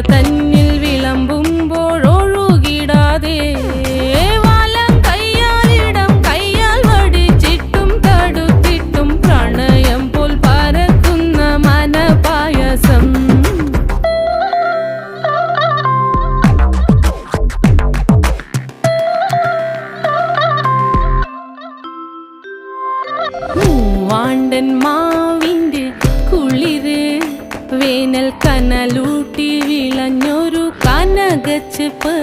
തന്നിൽ വിളമ്പുമ്പോഴൊഴുകിടാതെ വലം കയ്യാലിടം കയ്യാൽ വടിച്ചിട്ടും തടുത്തിട്ടും പ്രണയം പോൽ പരക്കുന്ന മനപായസം. മൂവാണ്ടൻ മാവിൻ്റെ കുളിര് വേനൽ കനലൂട്ടി വിളഞ്ഞൊരു കനകച്ചെപ്പ്.